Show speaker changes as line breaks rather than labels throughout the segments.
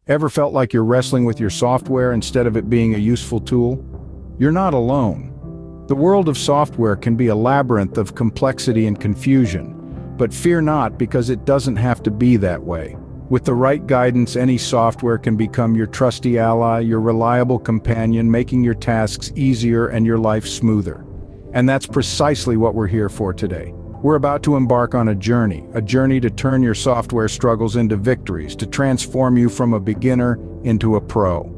Ever felt like you're wrestling with your software instead of it being a useful tool? You're not alone. The world of software can be a labyrinth of complexity and confusion, but fear not, because it doesn't have to be that way. With the right guidance, any software can become your trusty ally, your reliable companion, making your tasks easier and your life smoother. And that's precisely what we're here for today. We're about to embark on a journey to turn your software struggles into victories, to transform you from a beginner into a pro.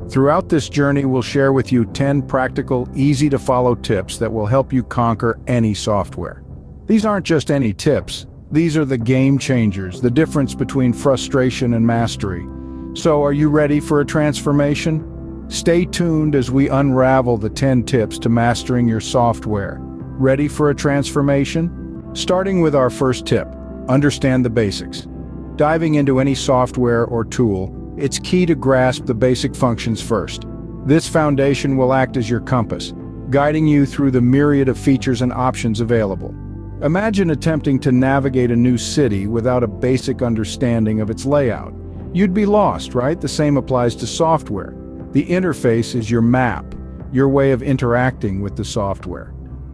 Throughout this journey, we'll share with you 10 practical, easy-to-follow tips that will help you conquer any software. These aren't just any tips. These are the game changers, the difference between frustration and mastery. So, are you ready for a transformation? Stay tuned as we unravel the 10 tips to mastering your software. Ready for a transformation? Starting with our first tip, understand the basics. Diving into any software or tool, it's key to grasp the basic functions first. This foundation will act as your compass, guiding you through the myriad of features and options available. Imagine attempting to navigate a new city without a basic understanding of its layout. You'd be lost, right? The same applies to software. The interface is your map, your way of interacting with the software.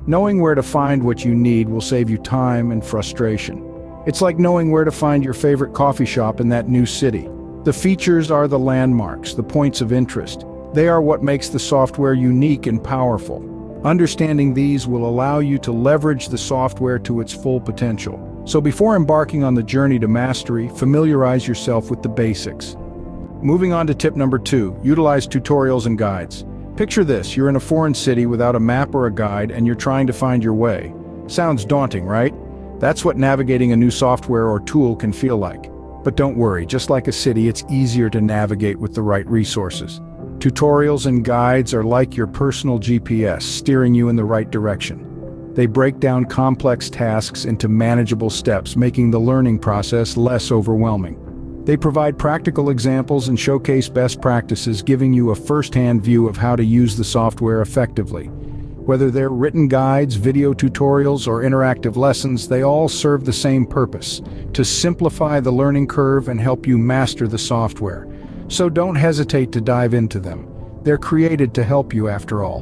Knowing where to find what you need will save you time and frustration. It's like knowing where to find your favorite coffee shop in that new city. The features are the landmarks, the points of interest. They are what makes the software unique and powerful. Understanding these will allow you to leverage the software to its full potential. So before embarking on the journey to mastery, familiarize yourself with the basics. Moving on to tip number 2, utilize tutorials and guides. Picture this, you're in a foreign city without a map or a guide and you're trying to find your way. Sounds daunting, right? That's what navigating a new software or tool can feel like. But don't worry, just like a city, it's easier to navigate with the right resources. Tutorials and guides are like your personal GPS, steering you in the right direction. They break down complex tasks into manageable steps, making the learning process less overwhelming. They provide practical examples and showcase best practices, giving you a first-hand view of how to use the software effectively. Whether they're written guides, video tutorials, or interactive lessons, they all serve the same purpose: to simplify the learning curve and help you master the software. So don't hesitate to dive into them. They're created to help you after all.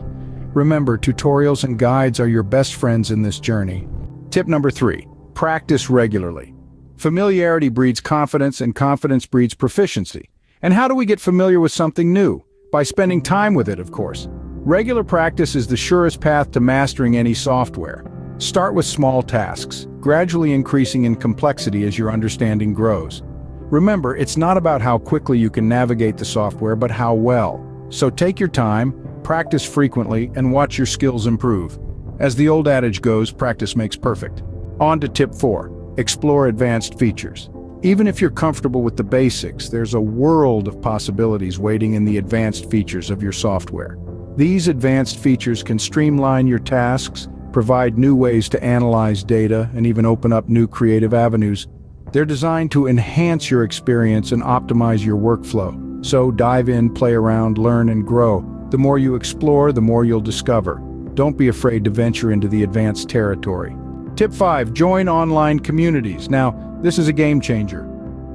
Remember, tutorials and guides are your best friends in this journey. Tip number 3, practice regularly. Familiarity breeds confidence, and confidence breeds proficiency. And how do we get familiar with something new? By spending time with it, of course. Regular practice is the surest path to mastering any software. Start with small tasks, gradually increasing in complexity as your understanding grows. Remember, it's not about how quickly you can navigate the software, but how well. So take your time, practice frequently, and watch your skills improve. As the old adage goes, practice makes perfect. On to tip 4. Explore advanced features. Even if you're comfortable with the basics, there's a world of possibilities waiting in the advanced features of your software. These advanced features can streamline your tasks, provide new ways to analyze data, and even open up new creative avenues. They're designed to enhance your experience and optimize your workflow. So dive in, play around, learn, and grow. The more you explore, the more you'll discover. Don't be afraid to venture into the advanced territory. Tip 5, join online communities. Now, this is a game changer.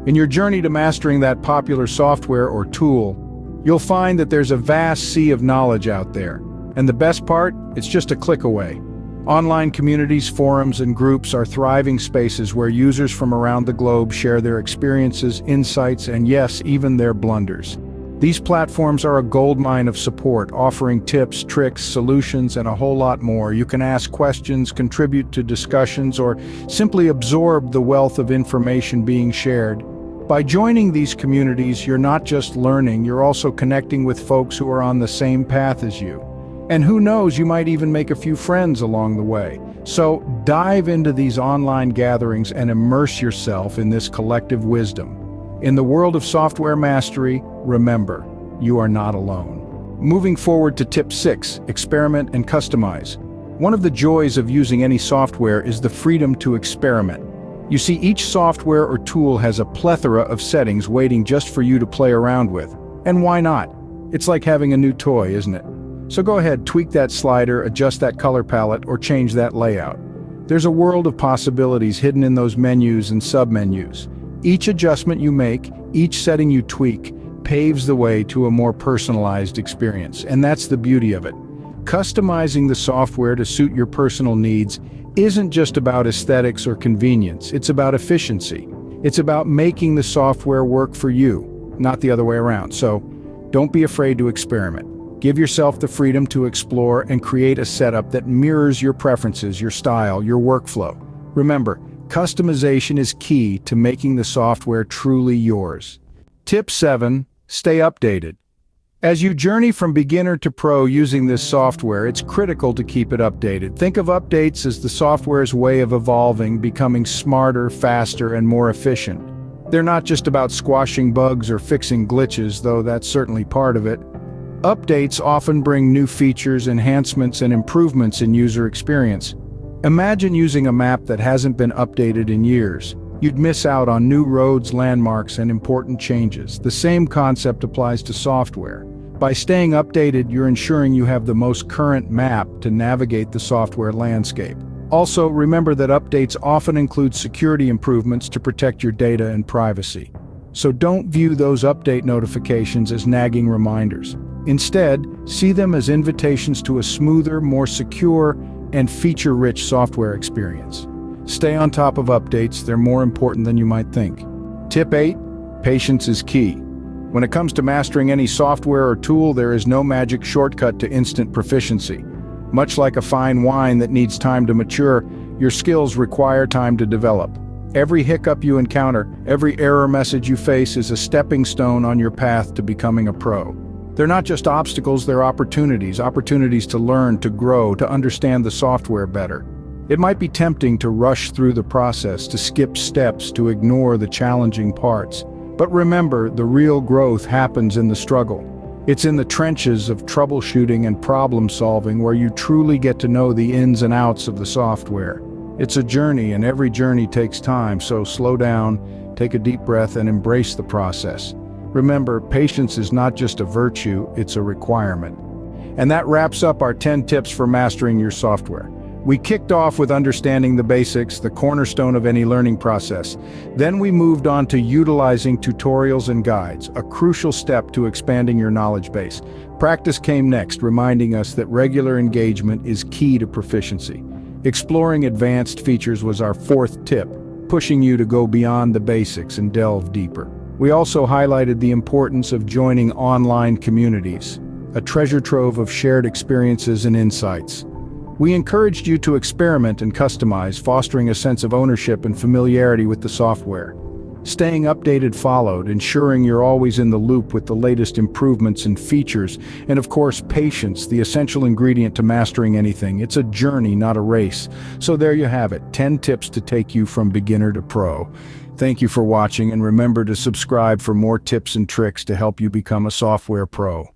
In your journey to mastering that popular software or tool, you'll find that there's a vast sea of knowledge out there. And the best part? It's just a click away. Online communities, forums, and groups are thriving spaces where users from around the globe share their experiences, insights, and yes, even their blunders. These platforms are a goldmine of support, offering tips, tricks, solutions, and a whole lot more. You can ask questions, contribute to discussions, or simply absorb the wealth of information being shared. By joining these communities, you're not just learning, you're also connecting with folks who are on the same path as you. And who knows, you might even make a few friends along the way. So dive into these online gatherings and immerse yourself in this collective wisdom. In the world of software mastery, remember, you are not alone. Moving forward to tip 6, experiment and customize. One of the joys of using any software is the freedom to experiment. You see, each software or tool has a plethora of settings waiting just for you to play around with. And why not? It's like having a new toy, isn't it? So go ahead, tweak that slider, adjust that color palette, or change that layout. There's a world of possibilities hidden in those menus and submenus. Each adjustment you make, each setting you tweak, paves the way to a more personalized experience, and that's the beauty of it. Customizing the software to suit your personal needs isn't just about aesthetics or convenience, it's about efficiency. It's about making the software work for you, not the other way around. So, don't be afraid to experiment. Give yourself the freedom to explore and create a setup that mirrors your preferences, your style, your workflow. Remember, customization is key to making the software truly yours. Tip 7. Stay updated. As you journey from beginner to pro using this software, it's critical to keep it updated. Think of updates as the software's way of evolving, becoming smarter, faster, and more efficient. They're not just about squashing bugs or fixing glitches, though that's certainly part of it. Updates often bring new features, enhancements, and improvements in user experience. Imagine using a map that hasn't been updated in years. You'd miss out on new roads, landmarks, and important changes. The same concept applies to software. By staying updated, you're ensuring you have the most current map to navigate the software landscape. Also, remember that updates often include security improvements to protect your data and privacy. So don't view those update notifications as nagging reminders. Instead, see them as invitations to a smoother, more secure, and feature-rich software experience. Stay on top of updates, they're more important than you might think. Tip 8. Patience is key. When it comes to mastering any software or tool, there is no magic shortcut to instant proficiency. Much like a fine wine that needs time to mature, your skills require time to develop. Every hiccup you encounter, every error message you face is a stepping stone on your path to becoming a pro. They're not just obstacles, they're opportunities to learn, to grow, to understand the software better. It might be tempting to rush through the process, to skip steps, to ignore the challenging parts. But remember, the real growth happens in the struggle. It's in the trenches of troubleshooting and problem solving where you truly get to know the ins and outs of the software. It's a journey, and every journey takes time, so slow down, take a deep breath, and embrace the process. Remember, patience is not just a virtue, it's a requirement. And that wraps up our 10 tips for mastering your software. We kicked off with understanding the basics, the cornerstone of any learning process. Then we moved on to utilizing tutorials and guides, a crucial step to expanding your knowledge base. Practice came next, reminding us that regular engagement is key to proficiency. Exploring advanced features was our 4th tip, pushing you to go beyond the basics and delve deeper. We also highlighted the importance of joining online communities, a treasure trove of shared experiences and insights. We encouraged you to experiment and customize, fostering a sense of ownership and familiarity with the software. Staying updated followed, ensuring you're always in the loop with the latest improvements and features. And of course, patience, the essential ingredient to mastering anything. It's a journey, not a race. So there you have it, 10 tips to take you from beginner to pro. Thank you for watching, and remember to subscribe for more tips and tricks to help you become a software pro.